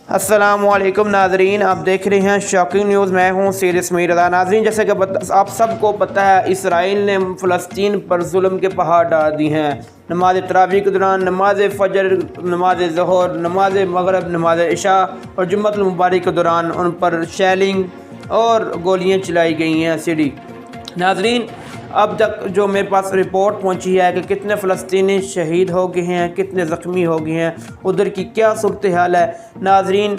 अस्सलामुअलैकुम नाजरीन, आप देख रहे हैं शॉकिंग न्यूज़। मैं हूं सीरियस नाजरीन, जैसे कि आप सबको पता है, इसराइल ने फ़लस्तीन पर जुल्म के पहाड़ डाल दी हैं। नमाज तरावी के दौरान, नमाज फ़जर, नमाज ज़ोहर, नमाज मगरिब, नमाज इशा और जुम्मतुल मुबारक के दौरान उन पर शेलिंग और गोलियाँ चलाई गई हैं, सीढ़ी। नाजरीन, अब तक जो मेरे पास रिपोर्ट पहुंची है कि कितने फ़लस्तीनी शहीद हो गए हैं, कितने ज़ख्मी हो गए हैं, उधर की क्या सूरत हाल है। नाजरीन,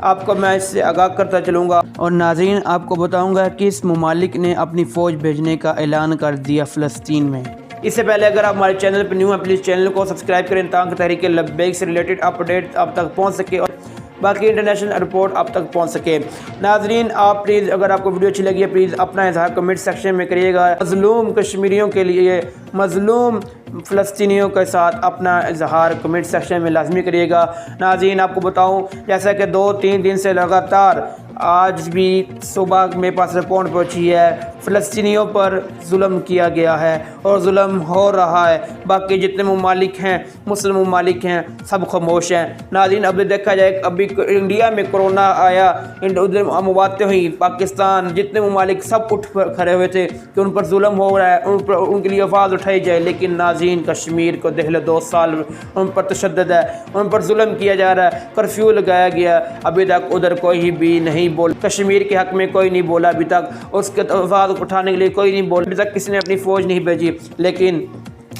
आपको मैं इससे आगाह करता चलूँगा और नाजरीन आपको बताऊँगा कि इस ममालिक ने अपनी फ़ौज भेजने का ऐलान कर दिया फ़लस्तीन में। इससे पहले अगर आप हमारे चैनल पर न्यू हैं, प्लीज़ चैनल को सब्सक्राइब करें ताकि तहरीक लब्बैक से रिलेटेड अपडेट आप तक पहुँच सके और बाकी इंटरनेशनल रिपोर्ट आप तक पहुंच सके। नाजरीन, आप प्लीज़, अगर आपको वीडियो अच्छी लगी है, प्लीज़ अपना इज़हार कमेंट सेक्शन में करिएगा। मज़लूम कश्मीरियों के लिए, मज़लूम फ़लस्तीनियों के साथ अपना इज़हार कमेंट सेक्शन में लाजमी करिएगा। नाज़रीन, आपको बताऊं, जैसा कि 2-3 दिन से लगातार आज भी सुबह मेरे पास रिपोर्ट पहुंची है, फ़लस्तीनियों पर जुल्म किया गया है और जुल्म हो रहा है। बाकी जितने ममालिक हैं, मुस्लिम ममालिक हैं, सब खामोश हैं। नाज़रीन, अभी देखा जाए, अभी इंडिया में कोरोना आया, उधर अमवातें हुई, पाकिस्तान, जितने ममालिक सब उठ खड़े हुए थे कि उन पर जुल्म हो रहा है, उन पर उनके लिए आवाज़ उठाई जाए। लेकिन नाज़रीन, कश्मीर को देख 2 साल उन पर तशद्दुद है, उन पर जुल्म किया जा रहा है, कर्फ्यू लगाया गया। अभी तक उधर कोई भी नहीं बोल, कश्मीर के हक़ में कोई नहीं बोला अभी तक, उसके आवाज़ उठाने के लिए कोई नहीं बोला अभी तक, किसी ने अपनी फ़ौज नहीं भेजी। लेकिन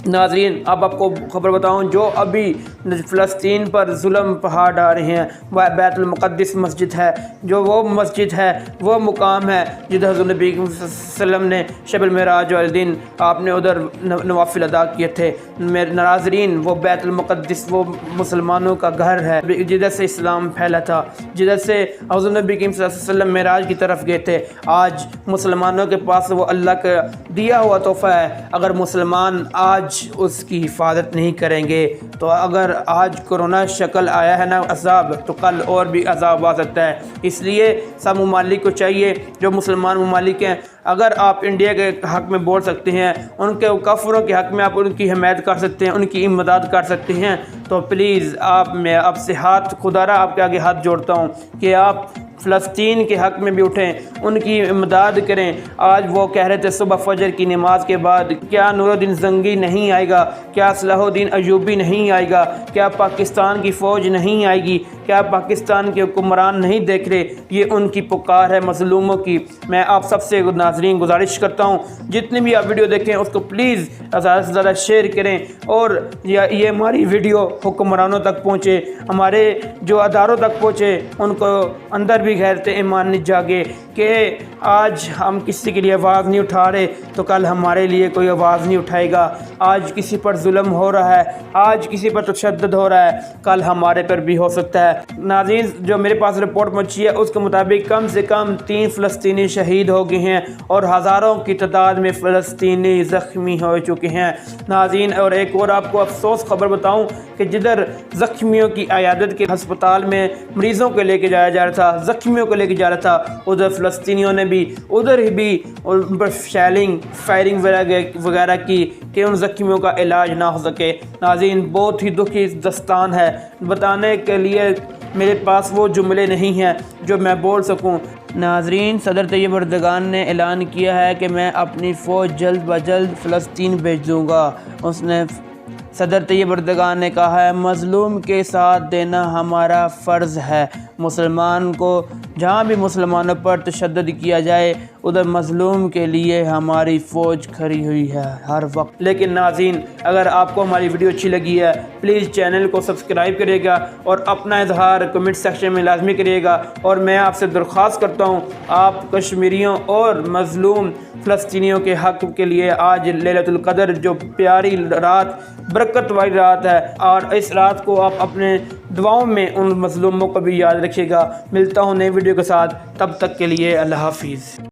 नाज़रीन, अब आपको खबर बताऊं, जो अभी फ़लस्तीन पर जुल्म पहाड़ डाल रहे हैं, वह बैतुल मुक़द्दिस मस्जिद है, जो वो मस्जिद है, वो मुकाम है जिधर हज़रत नबी सल्लल्लाहु ने शब मेराज वाले दिन आपने उधर नवाफिल अदा किए थे। मेरे नाज़रीन, वो बैतुल मुक़द्दिस वो मुसलमानों का घर है, जिधर से इस्लाम फैला था, जिधर से हज़रत नबी सल्लल्लाहु अलैहि वसल्लम मेराज की तरफ गए थे। आज मुसलमानों के पास वो अल्लाह का दिया हुआ तोहफ़ा है। अगर मुसलमान आज उसकी हिफाजत नहीं करेंगे तो अगर आज कोरोना शक्ल आया है ना अज़ाब, तो कल और भी अज़ाब आ सकता है। इसलिए सब ममालिक को चाहिए, जो मुसलमान ममालिक हैं, अगर आप इंडिया के हक़ में बोल सकते हैं, उनके काफ़िरों के हक़ में आप उनकी हिमायत कर सकते हैं, उनकी इमदाद कर सकते हैं, तो प्लीज़ मैं आपसे खुदारा आपके आगे हाथ जोड़ता हूँ कि आप फ़लस्तीन के हक़ में भी उठें, उनकी इमदाद करें। आज वो कह रहे थे सुबह फजर की नमाज के बाद, क्या नूरुद्दीन ज़ंगी नहीं आएगा, क्या सलाहुद्दीन अयूबी नहीं आएगा, क्या पाकिस्तान की फ़ौज नहीं आएगी, क्या पाकिस्तान के हुक्मरान नहीं देख रहे। ये उनकी पुकार है मज़लूमों की। मैं आप सबसे नाज़रीन गुजारिश करता हूँ, जितनी भी आप वीडियो देखें उसको प्लीज़ ज़्यादा से ज़्यादा शेयर करें और ये हमारी वीडियो हुक्मरानों तक पहुँचे, हमारे जो अदारों तक पहुँचे, उनको अंदर भी गैरत ईमान जागे कि आज हम किसी के लिए आवाज़ नहीं उठा रहे तो कल हमारे लिए कोई आवाज़ नहीं उठाएगा। आज किसी पर जुल्म हो रहा है, आज किसी पर तशद्दुद हो रहा है, कल हमारे पर भी हो सकता है। नाज़रीन, जो मेरे पास रिपोर्ट पहुंची है उसके मुताबिक कम से कम 3 फ़लस्तीनी शहीद हो गए हैं और हज़ारों की तादाद में फ़लस्तीनी ज़ख्मी हो चुके हैं। नाज़रीन, और एक और आपको अफसोस खबर बताऊं कि जिधर ज़ख्मियों की अयादत के हस्पताल में मरीज़ों को लेके जाया जा रहा था, ज़ख्मियों को लेके जा रहा था, उधर फ़लस्तीनियों ने भी उधर ही भी उन पर शेलिंग फायरिंग वगैरह की कि उन ज़ख्मियों का इलाज ना हो सके। नाज़रीन, बहुत ही दुखी दस्तान है, बताने के लिए मेरे पास वो जुमले नहीं हैं जो मैं बोल सकूं। नाज़रीन, सदर तैयब एर्दोगान ने ऐलान किया है कि मैं अपनी फ़ौज जल्द ब जल्द फ़लस्तीन भेज दूँगा। सदर तैयब एर्दोगान ने कहा है, मज़लूम के साथ देना हमारा फ़र्ज़ है। मुसलमान को जहाँ भी मुसलमानों पर तशद्दुद किया जाए, उधर मज़लूम के लिए हमारी फ़ौज खड़ी हुई है हर वक्त। लेकिन नाज़रीन, अगर आपको हमारी वीडियो अच्छी लगी है, प्लीज़ चैनल को सब्सक्राइब करिएगा और अपना इज़हार कमेंट सेक्शन में लाजमी करिएगा। और मैं आपसे दरख्वास्त करता हूँ, आप कश्मीरियों और मज़लूम फ़लस्तीनियों के हक़ के लिए आज लैलतुल क़द्र, जो प्यारी रात, बरकत वाली रात है, और इस रात को आप अपने दुआओं में उन मज़लूमों को भी याद रखिएगा। मिलता हूँ नई वीडियो के साथ, तब तक के लिए अल्लाह हाफ़िज़।